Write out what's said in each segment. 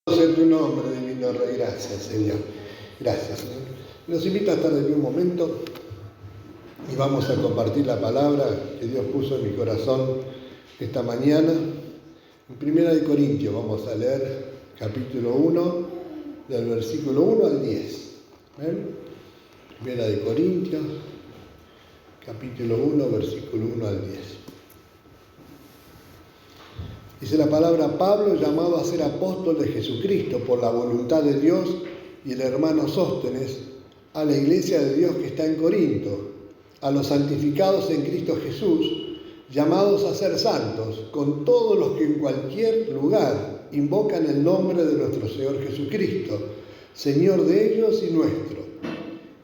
En tu nombre, divino Rey, gracias, Señor. Gracias, Señor. Los invito a estar de pie un momento y vamos a compartir la palabra que Dios puso en mi corazón esta mañana. En 1 Corintios vamos a leer capítulo 1, del versículo 1 al 10. ¿Ven? 1 Corintios, capítulo 1, versículo 1 al 10. Dice la palabra: Pablo, llamado a ser apóstol de Jesucristo por la voluntad de Dios, y el hermano Sóstenes, a la iglesia de Dios que está en Corinto, a los santificados en Cristo Jesús, llamados a ser santos, con todos los que en cualquier lugar invocan el nombre de nuestro Señor Jesucristo, Señor de ellos y nuestro.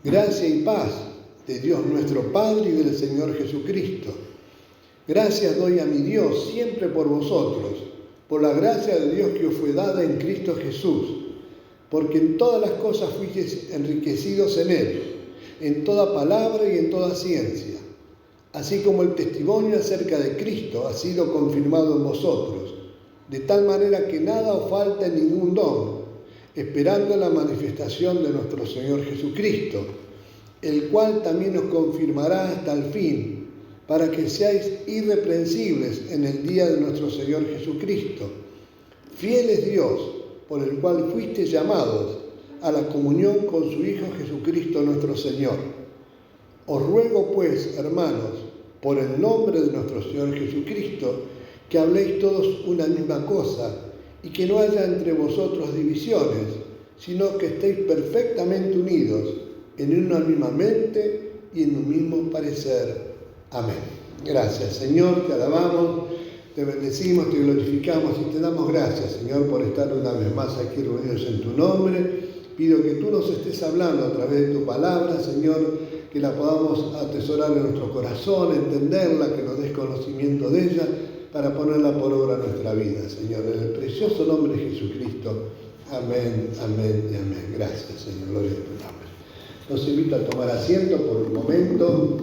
Gracia y paz de Dios nuestro Padre y del Señor Jesucristo. Gracias doy a mi Dios siempre por vosotros, por la gracia de Dios que os fue dada en Cristo Jesús, porque en todas las cosas fuisteis enriquecidos en Él, en toda palabra y en toda ciencia, así como el testimonio acerca de Cristo ha sido confirmado en vosotros, de tal manera que nada os falta en ningún don, esperando la manifestación de nuestro Señor Jesucristo, el cual también os confirmará hasta el fin, para que seáis irreprensibles en el día de nuestro Señor Jesucristo. Fiel es Dios, por el cual fuisteis llamados a la comunión con su Hijo Jesucristo nuestro Señor. Os ruego pues, hermanos, por el nombre de nuestro Señor Jesucristo, que habléis todos una misma cosa, y que no haya entre vosotros divisiones, sino que estéis perfectamente unidos en una misma mente y en un mismo parecer. Amén. Gracias, Señor, te alabamos, te bendecimos, te glorificamos y te damos gracias, Señor, por estar una vez más aquí reunidos en tu nombre. Pido que tú nos estés hablando a través de tu palabra, Señor, que la podamos atesorar en nuestro corazón, entenderla, que nos des conocimiento de ella, para ponerla por obra en nuestra vida, Señor, en el precioso nombre de Jesucristo. Amén, amén y amén. Gracias, Señor, gloria a tu nombre. Los invito a tomar asiento por un momento,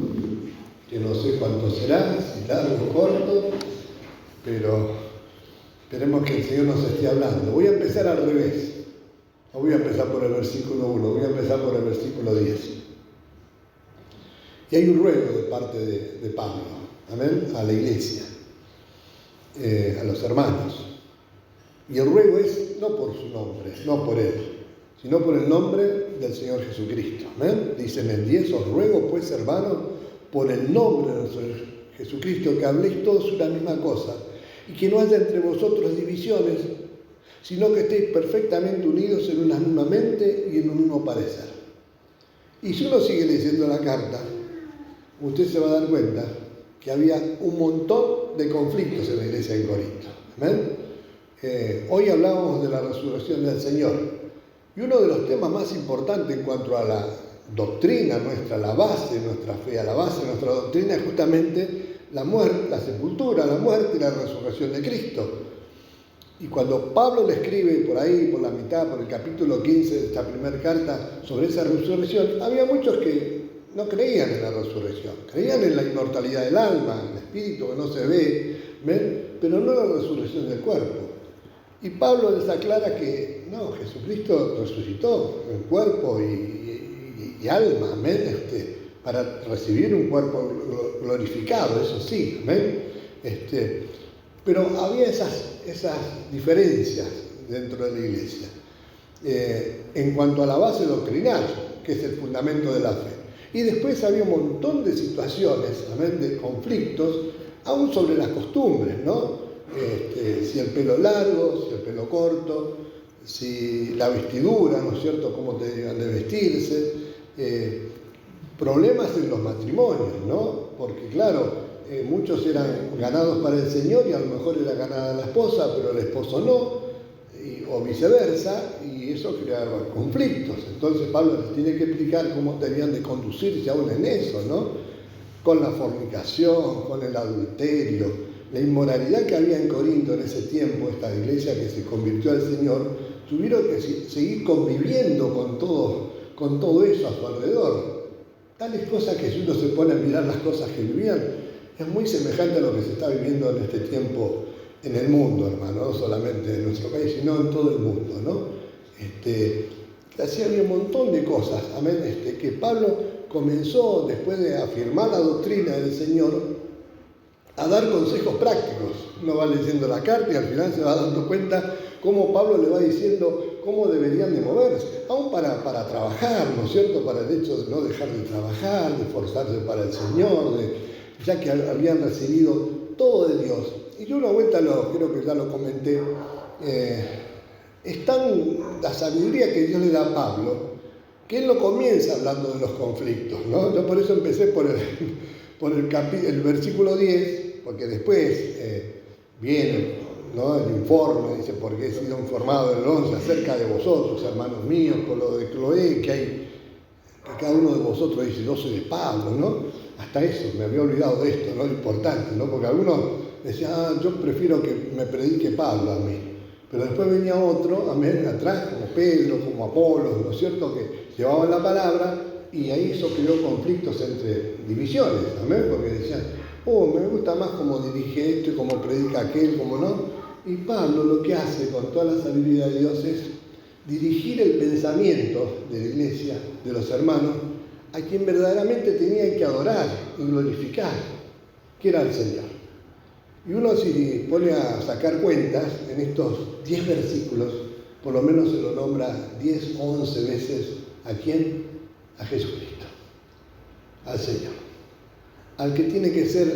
que no sé cuánto será, si largo o corto, pero esperemos que el Señor nos esté hablando. Voy a empezar al revés. No voy a empezar por el versículo 1, voy a empezar por el versículo 10. Y hay un ruego de parte de Pablo, amén, a la iglesia, a los hermanos. Y el ruego es no por su nombre, no por él, sino por el nombre del Señor Jesucristo. Amén. Dice en el 10: os ruego pues, hermanos, por el nombre de nuestro Jesucristo, que habléis todos una misma cosa, y que no haya entre vosotros divisiones, sino que estéis perfectamente unidos en una misma mente y en un mismo parecer. Y si uno sigue leyendo la carta, usted se va a dar cuenta que había un montón de conflictos en la iglesia de Corinto. ¿Amén? Hoy hablábamos de la resurrección del Señor, y uno de los temas más importantes en cuanto a la doctrina nuestra, la base de nuestra fe, a la base de nuestra doctrina es justamente la muerte, la sepultura, la muerte y la resurrección de Cristo. Y cuando Pablo le escribe por ahí, por la mitad, por el capítulo 15 de esta primera carta sobre esa resurrección, había muchos que no creían en la resurrección, creían en la inmortalidad del alma, el espíritu que no se ve, pero no la resurrección del cuerpo. Y Pablo les aclara que no, Jesucristo resucitó en cuerpo y alma, amén, para recibir un cuerpo glorificado, eso sí, amén. Pero había esas diferencias dentro de la iglesia en cuanto a la base doctrinal, que es el fundamento de la fe. Y después había un montón de situaciones, amén, de conflictos, aún sobre las costumbres, ¿no? Si el pelo largo, si el pelo corto, si la vestidura, ¿no es cierto?, cómo debían de vestirse. Problemas en los matrimonios, ¿no? Porque claro, muchos eran ganados para el Señor y a lo mejor era ganada la esposa, pero el esposo no, o viceversa, y eso creaba conflictos. Entonces Pablo les tiene que explicar cómo debían de conducirse aún en eso, ¿no? Con la fornicación, con el adulterio, la inmoralidad que había en Corinto en ese tiempo, esta iglesia que se convirtió al Señor, tuvieron que seguir conviviendo con todo eso a su alrededor. Tales cosas que si uno se pone a mirar las cosas que vivían, es muy semejante a lo que se está viviendo en este tiempo en el mundo, hermano, no solamente en nuestro país, sino en todo el mundo, ¿no? Así había un montón de cosas, amén, que Pablo comenzó, después de afirmar la doctrina del Señor, a dar consejos prácticos. Uno va leyendo la carta y al final se va dando cuenta cómo Pablo le va diciendo cómo deberían de moverse, aún para trabajar, ¿no es cierto?, para el hecho de no dejar de trabajar, de esforzarse para el Señor, ya que habían recibido todo de Dios. Y yo una vuelta, creo que ya lo comenté, es tan la sabiduría que Dios le da a Pablo, que él no comienza hablando de los conflictos, ¿no? Yo por eso empecé por el versículo 10, porque después viene, ¿no?, el informe, dice, porque he sido informado del 11 acerca de vosotros, hermanos míos, por lo de Cloé, que cada uno de vosotros dice, yo soy de Pablo, ¿no? Hasta eso, me había olvidado de esto, ¿no? Lo importante, ¿no? Porque algunos decían, yo prefiero que me predique Pablo a mí. Pero después venía otro, amén, atrás, como Pedro, como Apolo, ¿no es cierto?, que llevaban la palabra y ahí eso creó conflictos entre divisiones, amén, porque decían, me gusta más cómo dirige esto y cómo predica aquel, como no. Y Pablo lo que hace con toda la sabiduría de Dios es dirigir el pensamiento de la iglesia, de los hermanos, a quien verdaderamente tenían que adorar y glorificar, que era el Señor. Y uno, si pone a sacar cuentas, en estos 10 versículos, por lo menos se lo nombra 10 o 11 veces, ¿a quién? A Jesucristo, al Señor, al que tiene que ser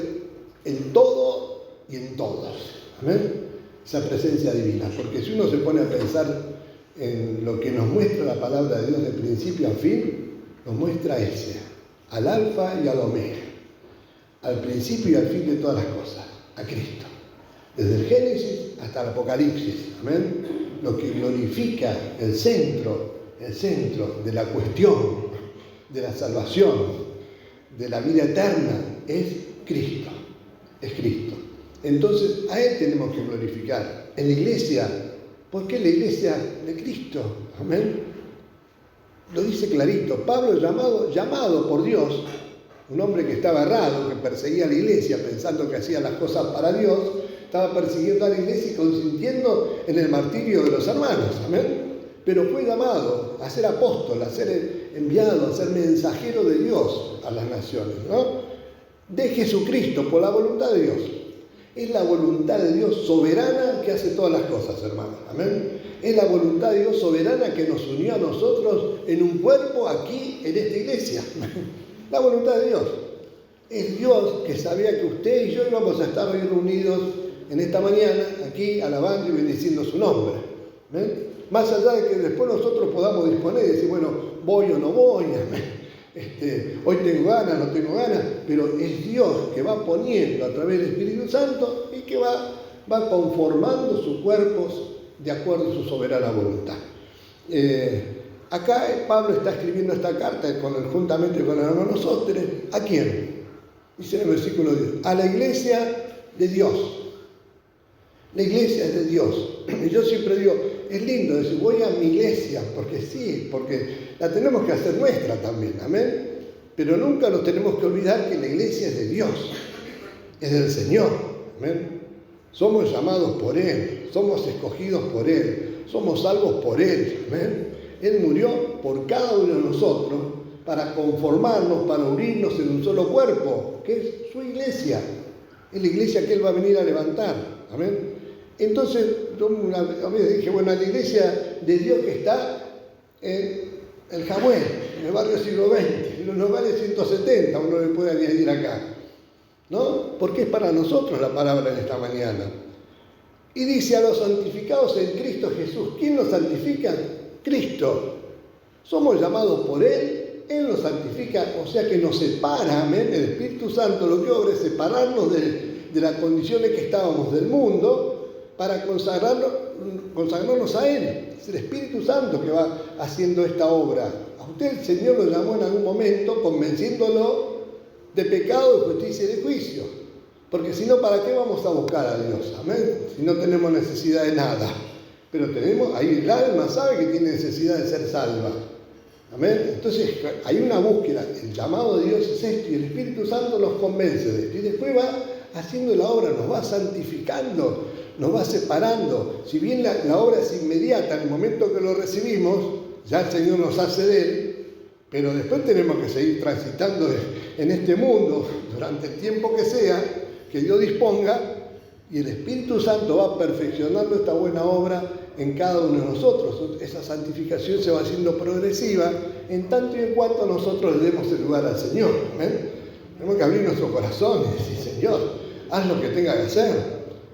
el todo y en todos, amén, esa presencia divina, porque si uno se pone a pensar en lo que nos muestra la palabra de Dios de principio a fin, nos muestra ese, al alfa y al omega, al principio y al fin de todas las cosas, a Cristo, desde el Génesis hasta el Apocalipsis, amén, lo que glorifica el centro de la cuestión, de la salvación, de la vida eterna, es Cristo, es Cristo. Entonces a Él tenemos que glorificar. En la iglesia, ¿por qué la iglesia de Cristo? Amén. Lo dice clarito, Pablo llamado por Dios, un hombre que estaba errado, que perseguía a la iglesia pensando que hacía las cosas para Dios, estaba persiguiendo a la iglesia y consintiendo en el martirio de los hermanos, amén. Pero fue llamado a ser apóstol, a ser enviado, a ser mensajero de Dios a las naciones, ¿no? De Jesucristo, por la voluntad de Dios. Es la voluntad de Dios soberana que hace todas las cosas, hermanos, amén. Es la voluntad de Dios soberana que nos unió a nosotros en un cuerpo aquí, en esta iglesia. La voluntad de Dios. Es Dios que sabía que usted y yo íbamos a estar hoy reunidos en esta mañana, aquí, alabando y bendiciendo su nombre. ¿Ven? Más allá de que después nosotros podamos disponer y decir, bueno, voy o no voy, hoy tengo ganas, no tengo ganas, pero es Dios que va poniendo a través del Espíritu Santo y que va conformando sus cuerpos de acuerdo a su soberana voluntad. Acá Pablo está escribiendo esta carta juntamente con el hermano Sóstenes. ¿A quién? Dice en el versículo 10, a la iglesia de Dios. La iglesia es de Dios. Y yo siempre digo, es lindo decir, voy a mi iglesia, porque sí, porque la tenemos que hacer nuestra también, amén. Pero nunca nos tenemos que olvidar que la iglesia es de Dios, es del Señor, amén. Somos llamados por Él, somos escogidos por Él, somos salvos por Él, amén. Él murió por cada uno de nosotros para conformarnos, para unirnos en un solo cuerpo, que es su iglesia. Es la iglesia que Él va a venir a levantar, amén. Entonces, yo una vez dije, bueno, la iglesia de Dios que está en el Jamuel, en el barrio siglo XX, en los lugares 170, uno le puede añadir acá, ¿no? Porque es para nosotros la palabra en esta mañana. Y dice, a los santificados en Cristo Jesús. ¿Quién nos santifica? Cristo. Somos llamados por Él, Él nos santifica, o sea que nos separa, amén. El Espíritu Santo lo que obra es separarnos de las condiciones que estábamos del mundo, para consagrarnos a Él. Es el Espíritu Santo que va haciendo esta obra. A usted el Señor lo llamó en algún momento convenciéndolo de pecado, de justicia y de juicio. Porque si no, ¿para qué vamos a buscar a Dios? Amén. Si no tenemos necesidad de nada. Pero ahí el alma sabe que tiene necesidad de ser salva. Amén. Entonces hay una búsqueda. El llamado de Dios es esto y el Espíritu Santo nos convence de esto. Y después va haciendo la obra, nos va santificando, nos va separando. Si bien la obra es inmediata, en el momento que lo recibimos, ya el Señor nos hace de Él, pero después tenemos que seguir transitando en este mundo durante el tiempo que sea, que Dios disponga, y el Espíritu Santo va perfeccionando esta buena obra en cada uno de nosotros. Esa santificación se va haciendo progresiva en tanto y en cuanto nosotros le demos el lugar al Señor. Tenemos que abrir nuestro corazón y decir: Señor, haz lo que tenga que hacer,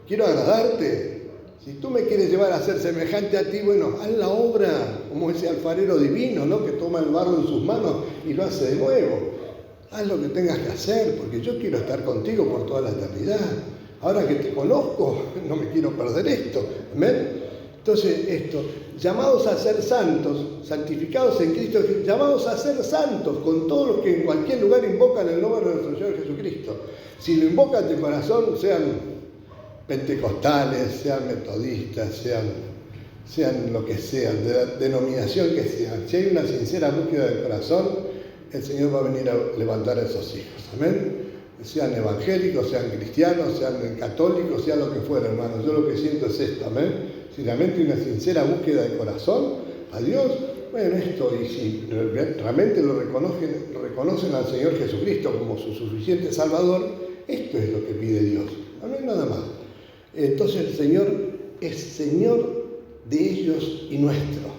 quiero agradarte. Si tú me quieres llevar a ser semejante a ti, bueno, haz la obra como ese alfarero divino, ¿no?, que toma el barro en sus manos y lo hace de nuevo. Haz lo que tengas que hacer, porque yo quiero estar contigo por toda la eternidad. Ahora que te conozco, no me quiero perder esto. ¿Amén? Entonces, llamados a ser santos, santificados en Cristo, llamados a ser santos con todos los que en cualquier lugar invocan el nombre de nuestro Señor Jesucristo. Si lo invocan de corazón, sean pentecostales, sean metodistas, sean lo que sean, de la denominación que sean. Si hay una sincera búsqueda del corazón, el Señor va a venir a levantar a esos hijos. Amén. Sean evangélicos, sean cristianos, sean católicos, sea lo que fuera, hermano. Yo lo que siento es esto, amén. Si realmente hay una sincera búsqueda de corazón a Dios, bueno, y si realmente lo reconocen al Señor Jesucristo como su suficiente Salvador, esto es lo que pide Dios. Amén, nada más. Entonces el Señor es Señor de ellos y nuestro.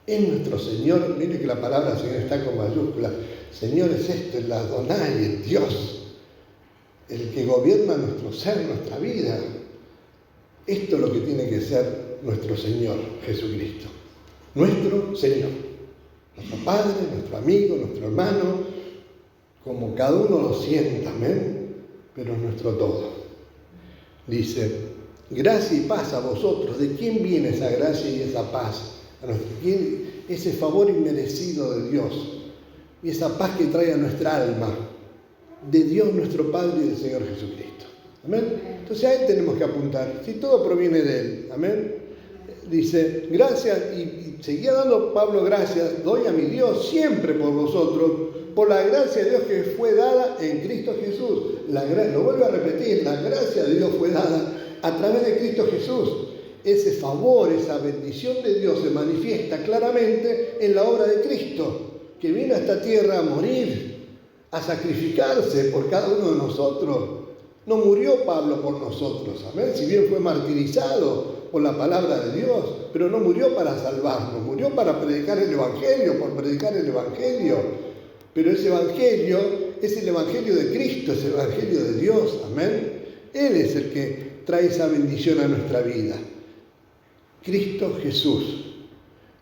Es nuestro Señor. Mire que la palabra Señor está con mayúsculas. Señor es el Adonai, el Dios, el que gobierna nuestro ser, nuestra vida. Esto es lo que tiene que ser nuestro Señor Jesucristo. Nuestro Señor. Nuestro Padre, nuestro amigo, nuestro hermano, como cada uno lo sienta, amén, pero es nuestro todo. Dice: gracia y paz a vosotros. ¿De quién viene esa gracia y esa paz? Ese favor inmerecido de Dios y esa paz que trae a nuestra alma, de Dios nuestro Padre y del Señor Jesucristo. Amén. Entonces a Él tenemos que apuntar. Si todo proviene de Él. Amén. Dice: gracias, y seguía dando Pablo gracias, doy a mi Dios siempre por vosotros, por la gracia de Dios que fue dada en Cristo Jesús. Lo vuelvo a repetir: la gracia de Dios fue dada a través de Cristo Jesús. Ese favor, esa bendición de Dios se manifiesta claramente en la obra de Cristo, que vino a esta tierra a morir, a sacrificarse por cada uno de nosotros. No murió Pablo por nosotros, amén, si bien fue martirizado por la palabra de Dios, pero no murió para salvarnos, murió para predicar el Evangelio, por predicar el Evangelio. Pero ese Evangelio es el Evangelio de Cristo, es el Evangelio de Dios, amén. Él es el que trae esa bendición a nuestra vida. Cristo Jesús.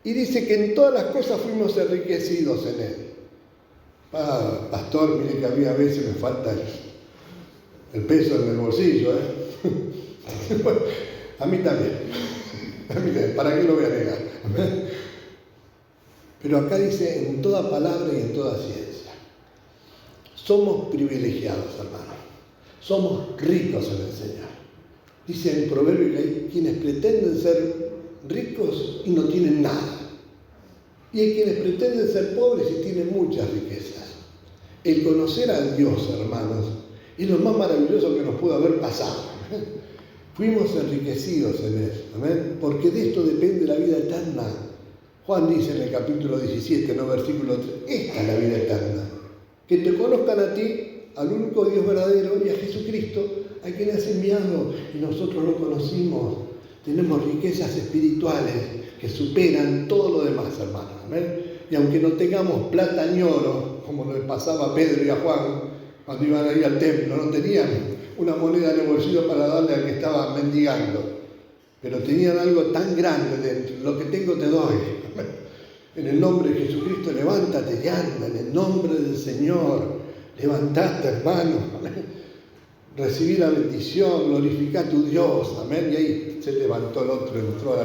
Y dice que en todas las cosas fuimos enriquecidos en Él. Pastor, mire que a mí a veces me falta el peso en el bolsillo, A mí también. ¿Para qué lo voy a negar? Pero acá dice: en toda palabra y en toda ciencia. Somos privilegiados, hermanos. Somos ricos en el Señor. Dice en Proverbio que hay quienes pretenden ser ricos y no tienen nada. Y hay quienes pretenden ser pobres y tienen muchas riquezas. El conocer a Dios, hermanos, es lo más maravilloso que nos pudo haber pasado. Fuimos enriquecidos en Él, ¿amén? Porque de esto depende la vida eterna. Juan dice en el capítulo 17, ¿no? Versículo 3, esta es la vida eterna. Que te conozcan a ti, al único Dios verdadero, y a Jesucristo, a quien has enviado, y nosotros lo conocimos. Tenemos riquezas espirituales que superan todo lo demás, hermanos, ¿amén? Y aunque no tengamos plata ni oro, como le pasaba a Pedro y a Juan cuando iban a ir al templo, no tenían una moneda en el bolsillo para darle al que estaba mendigando, pero tenían algo tan grande dentro: lo que tengo te doy. En el nombre de Jesucristo, levántate y anda, en el nombre del Señor, levantate, hermano, amén. Recibí la bendición, glorifica a tu Dios, amén. Y ahí se levantó el otro, entró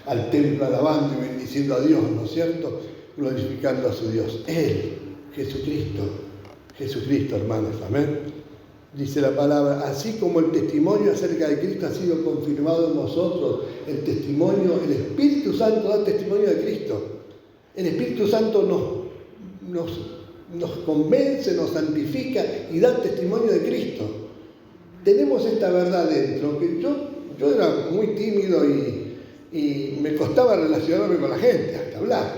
al templo alabando y bendiciendo a Dios, ¿no es cierto? Glorificando a su Dios. Él, Jesucristo, hermanos, amén. Dice la palabra: así como el testimonio acerca de Cristo ha sido confirmado en nosotros, el Espíritu Santo da testimonio de Cristo. El Espíritu Santo nos convence, nos santifica y da testimonio de Cristo. Tenemos esta verdad dentro, que yo yo era muy tímido y me costaba relacionarme con la gente, hasta hablar,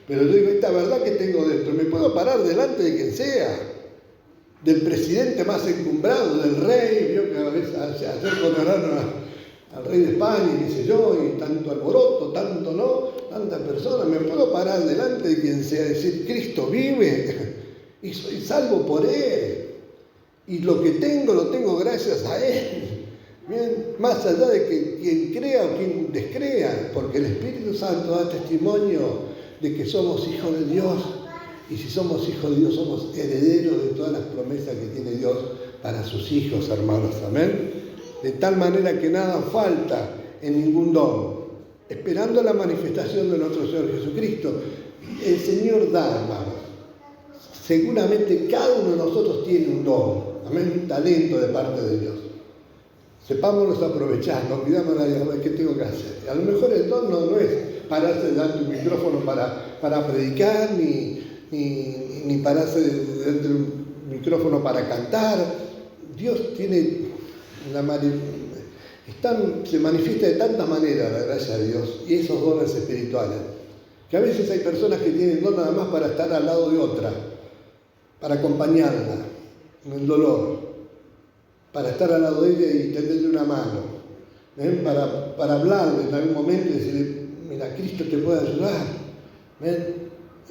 pero yo digo, esta verdad que tengo dentro, me puedo parar delante de quien sea, del presidente más encumbrado, del rey, vio que a veces ayer coronaron al rey de España, y qué sé yo, y tanto alboroto, tanto no, tantas personas, me puedo parar delante de quien sea, decir, Cristo vive, y soy salvo por Él, y lo que tengo, lo tengo gracias a Él, bien, más allá de que quien crea o quien descrea, porque el Espíritu Santo da testimonio de que somos hijos de Dios, y si somos hijos de Dios, somos herederos de todas las promesas que tiene Dios para sus hijos, hermanos, amén. De tal manera que nada falta en ningún don, esperando la manifestación de nuestro Señor Jesucristo. El Señor da, hermanos. Seguramente cada uno de nosotros tiene un don, amén, un talento de parte de Dios. Sepámonos aprovechar, no olvidamos qué tengo que hacer. A lo mejor el don no es pararse delante de un micrófono para predicar, ni pararse delante de un micrófono para cantar. Dios tiene se manifiesta de tantas maneras la gracia de Dios y esos dones espirituales, que a veces hay personas que tienen don nada más para estar al lado de otra, para acompañarla en el dolor, para estar al lado de ella y tenderle una mano, para hablarle en algún momento y decirle, mira, Cristo te puede ayudar.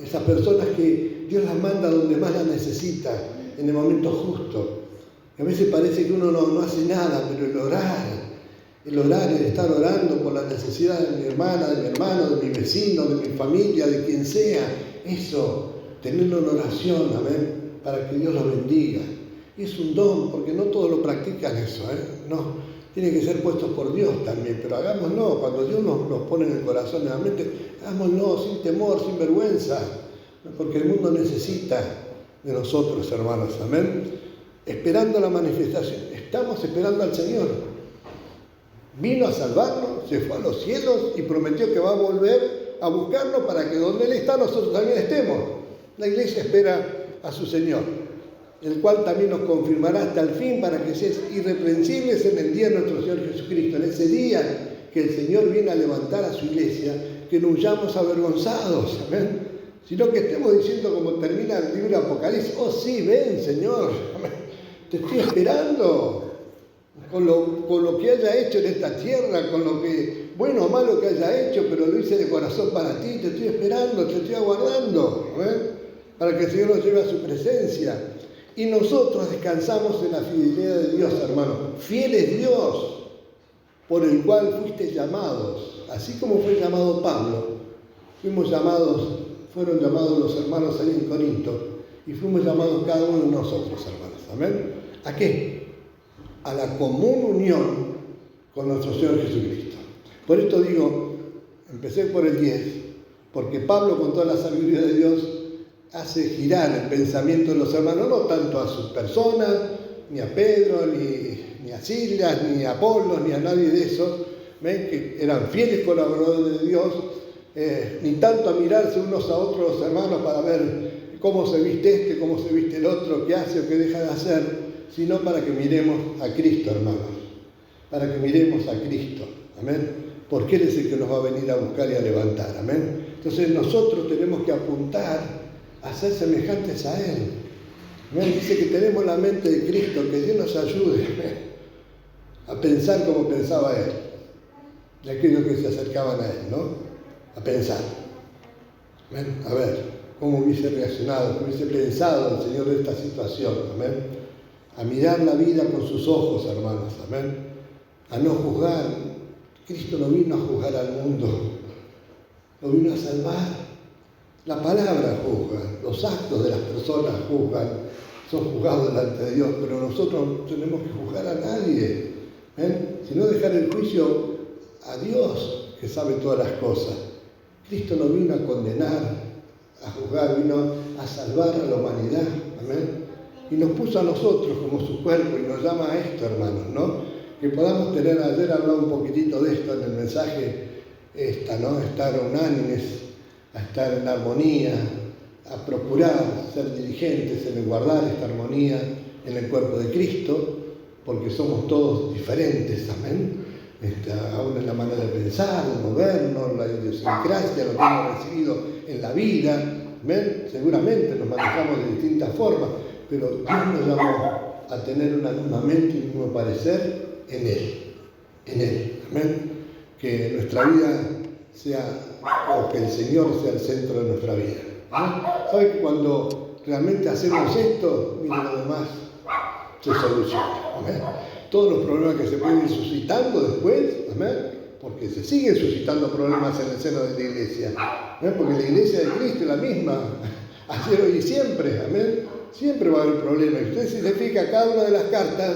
Esas personas que Dios las manda donde más las necesita, en el momento justo. A veces parece que uno no hace nada, pero el estar orando por la necesidad de mi hermana, de mi hermano, de mi vecino, de mi familia, de quien sea, eso, tenerlo en oración, amén, para que Dios los bendiga. Y es un don, porque no todos lo practican eso, no, tiene que ser puesto por Dios también, pero hagámoslo, cuando Dios nos pone en el corazón, en la mente, hagámoslo sin temor, sin vergüenza, porque el mundo necesita de nosotros, hermanos, amén. Esperando la manifestación, estamos esperando al Señor. Vino a salvarnos, se fue a los cielos y prometió que va a volver a buscarnos para que donde Él está nosotros también estemos. La iglesia espera a su Señor, el cual también nos confirmará hasta el fin para que seáis irreprensibles en el día de nuestro Señor Jesucristo, en ese día que el Señor viene a levantar a su iglesia, que no huyamos avergonzados, amén, sino que estemos diciendo como termina el libro de Apocalipsis, oh sí, ven Señor, amén. Te estoy esperando con lo que haya hecho en esta tierra, con lo que, bueno o malo que haya hecho, pero lo hice de corazón para ti, te estoy esperando, te estoy aguardando, para que el Señor nos lleve a su presencia. Y nosotros descansamos en la fidelidad de Dios, hermano. Fiel es Dios, por el cual fuiste llamados, así como fue llamado Pablo, fueron llamados los hermanos ahí en Corinto, y fuimos llamados cada uno de nosotros, hermanos. ¿Amén? ¿A qué? A la común unión con nuestro Señor Jesucristo. Por esto digo, empecé por el 10, porque Pablo, con toda la sabiduría de Dios, hace girar el pensamiento de los hermanos, no tanto a sus personas, ni a Pedro, ni a Silas, ni a Apolo, ni a nadie de esos, ¿ven? Que eran fieles colaboradores de Dios, ni tanto a mirarse unos a otros los hermanos para ver cómo se viste este, cómo se viste el otro, qué hace o qué deja de hacer, sino para que miremos a Cristo, hermanos, para que miremos a Cristo, amén, porque Él es el que nos va a venir a buscar y a levantar, amén. Entonces nosotros tenemos que apuntar a ser semejantes a Él. Amén. Dice que tenemos la mente de Cristo, que Dios nos ayude, amén, a pensar como pensaba Él, de aquellos que se acercaban a Él, ¿no? A pensar, amén, a ver cómo hubiese reaccionado, cómo hubiese pensado el Señor de esta situación, amén, a mirar la vida con sus ojos, hermanos, amén, a no juzgar. Cristo no vino a juzgar al mundo, lo vino a salvar. La palabra juzga, los actos de las personas juzgan, son juzgados delante de Dios, pero nosotros no tenemos que juzgar a nadie, sino dejar el juicio a Dios, que sabe todas las cosas. Cristo no vino a condenar, a juzgar, vino a salvar a la humanidad, amén, y nos puso a nosotros como su cuerpo y nos llama a esto, hermanos, ¿no? Que podamos tener, ayer hablaba un poquitito de esto en el mensaje, ¿no? Estar unánimes, a estar en armonía, a procurar ser diligentes en guardar esta armonía en el cuerpo de Cristo, porque somos todos diferentes, amén. aún en la manera de pensar, de movernos, la idiosincrasia, lo que hemos recibido en la vida. ¿Ven? Seguramente nos manejamos de distintas formas, pero Dios nos llamó a tener una misma mente y un mismo parecer en Él. ¿Ven? Que nuestra vida sea, o que el Señor sea el centro de nuestra vida. ¿Sabe que cuando realmente hacemos esto, mira, lo demás se soluciona? ¿Amén? Todos los problemas que se pueden ir suscitando después, ¿amén? Porque se siguen suscitando problemas en el seno de la iglesia, ¿amén? Porque la iglesia de Cristo es la misma, ayer, hoy y siempre, ¿amén? Siempre va a haber problemas. Y usted se fija, cada una de las cartas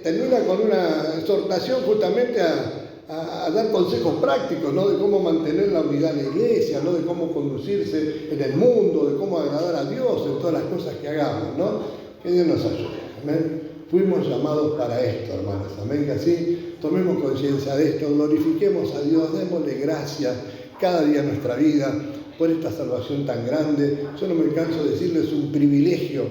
termina con una exhortación justamente a dar consejos prácticos, ¿no? De cómo mantener la unidad en la iglesia, ¿no? De cómo conducirse en el mundo, de cómo agradar a Dios en todas las cosas que hagamos, ¿no? Que Dios nos ayude, amén. Fuimos llamados para esto, hermanos, amén. Que así tomemos conciencia de esto, glorifiquemos a Dios, démosle gracias cada día en nuestra vida por esta salvación tan grande. Yo no me canso de decirles, es un privilegio,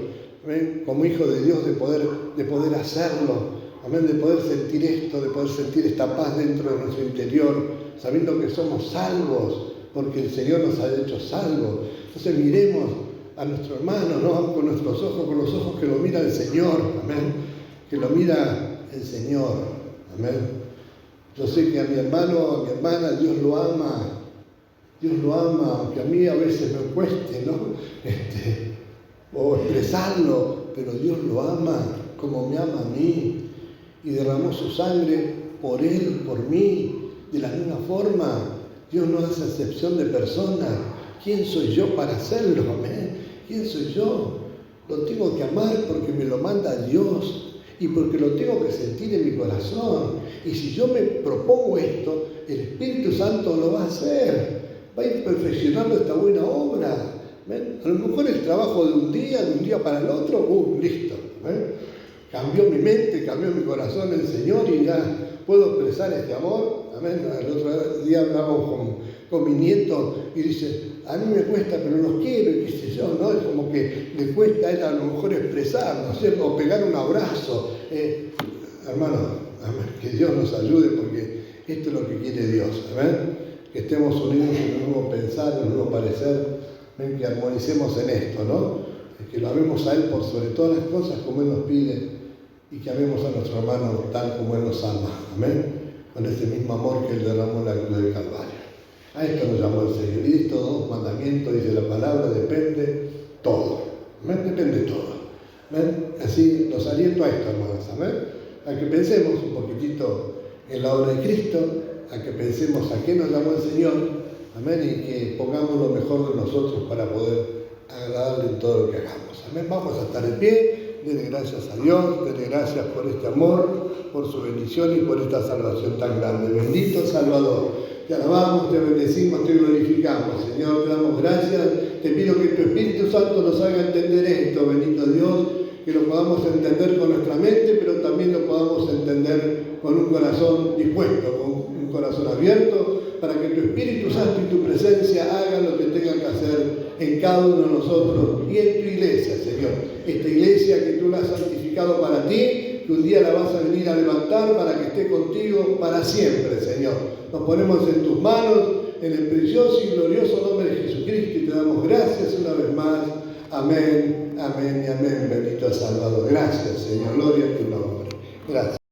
amén, como hijo de Dios de poder hacerlo. Amén, de poder sentir esto, de poder sentir esta paz dentro de nuestro interior, sabiendo que somos salvos, porque el Señor nos ha hecho salvos. Entonces miremos a nuestro hermano, ¿no? Con nuestros ojos, con los ojos que lo mira el Señor, amén, que lo mira el Señor, amén. Yo sé que a mi hermano, a mi hermana, Dios lo ama, aunque a mí a veces me cueste, ¿no? O expresarlo, pero Dios lo ama como me ama a mí. Y derramó su sangre por él, por mí. De la misma forma, Dios no hace excepción de personas. ¿Quién soy yo para hacerlo? Amén. ¿Quién soy yo? Lo tengo que amar porque me lo manda Dios y porque lo tengo que sentir en mi corazón. Y si yo me propongo esto, el Espíritu Santo lo va a hacer. Va a ir perfeccionando esta buena obra. ¿Ven? A lo mejor el trabajo de un día para el otro, listo. ¿Ven? Cambió mi mente, cambió mi corazón el Señor y ya puedo expresar este amor. Amén. El otro día hablamos con mi nieto y dice, a mí me cuesta, pero los quiero, y qué sé yo, ¿no? Es como que le cuesta a él a lo mejor expresar, ¿no sé? O pegar un abrazo. Hermano, amén, que Dios nos ayude porque esto es lo que quiere Dios. Amén. Que estemos unidos en un nuevo pensar, en un nuevo parecer. Amén. Que armonicemos en esto, ¿no? Que lo amemos a Él por sobre todas las cosas como Él nos pide y que amemos a nuestro hermano tal como Él nos ama. Amén. Con ese mismo amor que Él derramó en la cruz del Calvario. A esto nos llamó el Señor. Y de estos dos mandamientos, dice la palabra, depende todo. Amén. Depende todo. Amén. Así nos aliento a esto, hermanos. Amén. A que pensemos un poquitito en la obra de Cristo, a que pensemos a qué nos llamó el Señor. Amén. Y que pongamos lo mejor de nosotros para poder agradarle en todo lo que hagamos. Amén. Vamos a estar en pie. Dele gracias a Dios, dele gracias por este amor, por su bendición y por esta salvación tan grande. Bendito Salvador, te alabamos, te bendecimos, te glorificamos. Señor, te damos gracias. Te pido que tu Espíritu Santo nos haga entender esto, bendito Dios, que lo podamos entender con nuestra mente, pero también lo podamos entender con un corazón dispuesto, con un corazón abierto, para que tu Espíritu Santo y tu presencia hagan lo que tengan que hacer en cada uno de nosotros y en tu iglesia, Señor. Esta iglesia que tú la has santificado para ti, que un día la vas a venir a levantar para que esté contigo para siempre, Señor. Nos ponemos en tus manos, en el precioso y glorioso nombre de Jesucristo, y te damos gracias una vez más. Amén, amén y amén. Bendito Salvador. Gracias, Señor. Gloria a tu nombre. Gracias.